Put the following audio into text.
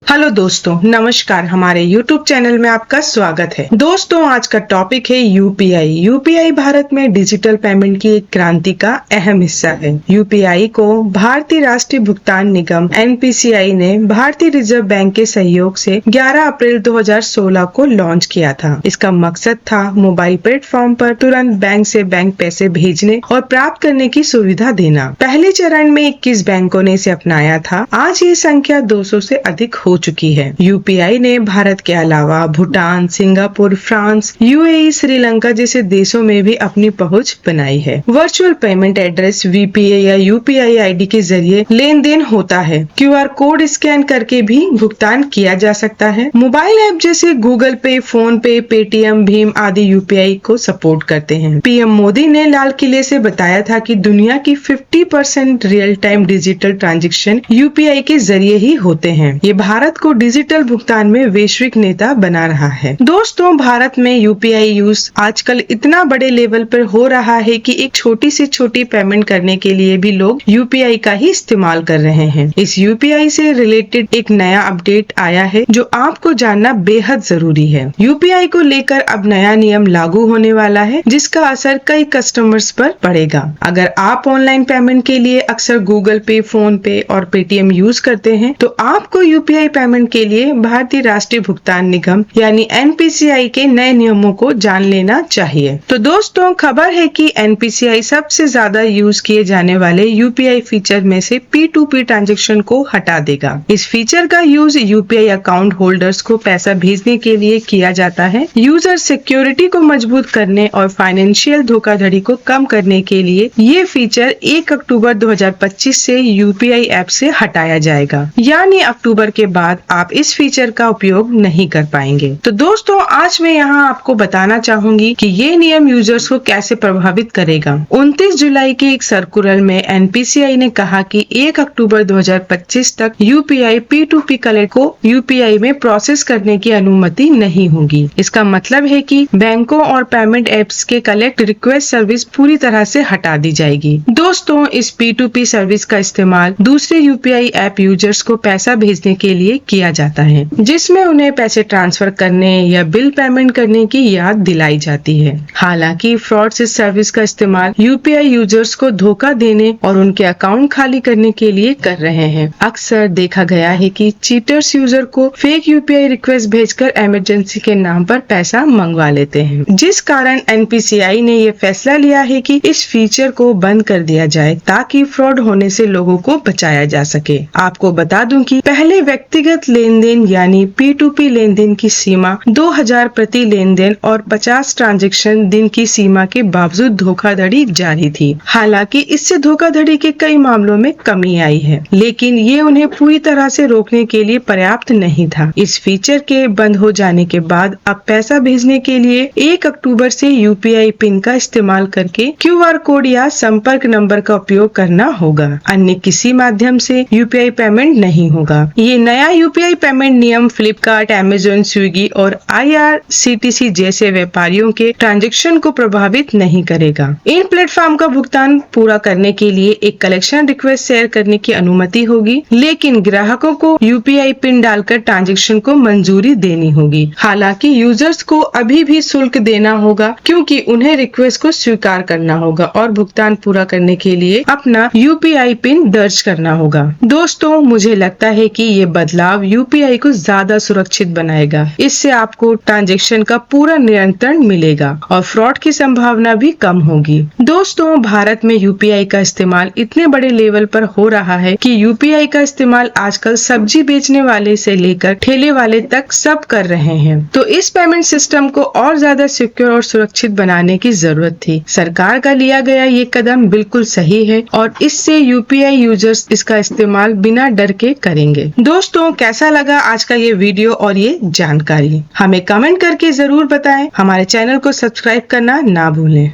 Hello दोस्तों, नमस्कार। हमारे YouTube चैनल में आपका स्वागत है। दोस्तों, आज का टॉपिक है यूपीआई। यूपीआई भारत में डिजिटल पेमेंट की एक क्रांति का अहम हिस्सा है। यूपीआई को भारतीय राष्ट्रीय भुगतान निगम (एनपीसीआई) ने भारतीय रिजर्व बैंक के सहयोग से 11 अप्रैल 2016 को लॉन्च किया था। इसका मकसद था मोबाइल प्लेटफॉर्म पर तुरंत बैंक से बैंक पैसे भेजने और प्राप्त करने की सुविधा देना। पहले चरण में 21 बैंकों ने इसे अपनाया था। आज ये संख्या 200 से अधिक हो चुकी है। यूपीआई ने भारत के अलावा Bhutan, Singapore, France, UAE, Sri Lanka जैसे देशों में भी अपनी पहुंच बनाई है। वर्चुअल पेमेंट एड्रेस (वीपीए) या यूपीआई आईडी के जरिए लेन देन होता है। क्यूआर कोड स्कैन करके भी भुगतान किया जा सकता है। मोबाइल ऐप जैसे गूगल पे, फोन पे, पेटीएम, भीम आदि यूपीआई को सपोर्ट करते हैं। पीएम मोदी ने लाल किले से बताया था कि दुनिया की 50% real time digital transaction UPI के जरिए ही होते हैं। ये भारत को डिजिटल भुगतान में वैश्विक नेता बना रहा है। दोस्तों, भारत में यूपीआई यूज आजकल इतना बड़े लेवल पर हो रहा है कि एक छोटी से छोटी पेमेंट करने के लिए भी लोग यूपीआई का ही इस्तेमाल कर रहे हैं। इस यूपीआई से रिलेटेड एक नया अपडेट आया है जो आपको जानना बेहद जरूरी है। यूपीआई को लेकर अब नया नियम लागू होने वाला है जिसका असर कई कस्टमर्स पर पड़ेगा। अगर आप ऑनलाइन पेमेंट के लिए अक्सर गूगल पे, फोन पे और पेटीएम यूज करते हैं तो आपको यूपीआई पेमेंट के लिए भारतीय राष्ट्रीय भुगतान निगम यानी एनपीसीआई के नए नियमों को जान लेना चाहिए। तो दोस्तों, खबर है कि एनपीसीआई सबसे ज्यादा यूज किए जाने वाले यूपीआई फीचर में से P2P ट्रांजैक्शन को हटा देगा। इस फीचर का यूज यूपीआई अकाउंट होल्डर्स को पैसा भेजने के लिए किया जाता है। यूजर सिक्योरिटी को मजबूत करने और फाइनेंशियल धोखाधड़ी को कम करने के लिए ये फीचर 1 अक्टूबर 2025 से यूपीआई ऐप से हटाया जाएगा, यानी अक्टूबर के बाद आप इस फीचर का उपयोग नहीं कर पाएंगे। तो दोस्तों, आज मैं यहाँ आपको बताना चाहूंगी कि ये नियम यूजर्स को कैसे प्रभावित करेगा। 29 जुलाई के एक सर्कुलर में एनपीसीआई ने कहा कि 1 अक्टूबर 2025 तक यूपीआई P2P कलेक्ट को यूपीआई में प्रोसेस करने की अनुमति नहीं होगी। इसका मतलब है कि बैंकों और पेमेंट एप्स के कलेक्ट रिक्वेस्ट सर्विस पूरी तरह से हटा दी जाएगी। दोस्तों, इस P2P सर्विस का इस्तेमाल दूसरे यूपीआई ऐप यूजर्स को पैसा भेजने के लिए किया जाता है, जिसमें उन्हें पैसे ट्रांसफर करने या बिल पेमेंट करने की याद दिलाई जाती है। हालांकि फ्रॉड इस सर्विस का इस्तेमाल यूपीआई यूजर्स को धोखा देने और उनके अकाउंट खाली करने के लिए कर रहे हैं। अक्सर देखा गया है कि चीटर्स यूजर को फेक यूपीआई रिक्वेस्ट भेजकर इमरजेंसी के नाम पर पैसा मंगवा लेते हैं, जिस कारण एनपीसीआई ने ये फैसला लिया है कि इस फीचर को बंद कर दिया जाए ताकि फ्रॉड होने से लोगों को बचाया जा सके। आपको बता दूं कि पहले व्यक्तिगत लेन देन यानी P2P लेन देन की सीमा 2000 प्रति लेन देन और 50 ट्रांजैक्शन दिन की सीमा के बावजूद धोखाधड़ी जारी थी। हालांकि इससे धोखाधड़ी के कई मामलों में कमी आई है, लेकिन ये उन्हें पूरी तरह से रोकने के लिए पर्याप्त नहीं था। इस फीचर के बंद हो जाने के बाद अब पैसा भेजने के लिए 1 अक्टूबर से यूपीआई पिन का इस्तेमाल करके क्यूआर कोड या संपर्क नंबर का उपयोग करना होगा। अन्य किसी माध्यम से यूपीआई पेमेंट नहीं होगा। ये नया यूपीआई पेमेंट नियम फ्लिपकार्ट, अमेज़न, स्विगी और IRCTC जैसे व्यापारियों के ट्रांजैक्शन को प्रभावित नहीं करेगा। इन प्लेटफॉर्म का भुगतान पूरा करने के लिए एक कलेक्शन रिक्वेस्ट शेयर करने की अनुमति होगी, लेकिन ग्राहकों को यूपीआई पिन डालकर ट्रांजैक्शन को मंजूरी देनी होगी। हालांकि यूजर्स को अभी भी शुल्क देना होगा, क्योंकि उन्हें रिक्वेस्ट को स्वीकार करना होगा और भुगतान पूरा करने के लिए अपना यूपीआई पिन दर्ज करना होगा। दोस्तों, मुझे लगता है कि ये बदलाव यूपीआई को ज्यादा सुरक्षित बनाएगा। इससे आपको ट्रांजैक्शन का पूरा नियंत्रण मिलेगा और फ्रॉड की संभावना भी कम होगी। दोस्तों, भारत में यूपीआई का इस्तेमाल इतने बड़े लेवल पर हो रहा है कि यूपीआई का इस्तेमाल आजकल सब्जी बेचने वाले से लेकर ठेले वाले तक सब कर रहे हैं। तो इस पेमेंट सिस्टम को और ज्यादा सिक्योर और सुरक्षित बनाने की जरूरत थी। सरकार का लिया गया ये कदम बिल्कुल सही है और इससे यूपीआई यूजर्स इसका इस्तेमाल बिना डर के करेंगे। दोस्तों, कैसा लगा आज का ये वीडियो और ये जानकारी? हमें कमेंट करके जरूर बताएं। हमारे चैनल को सब्सक्राइब करना ना भूलें।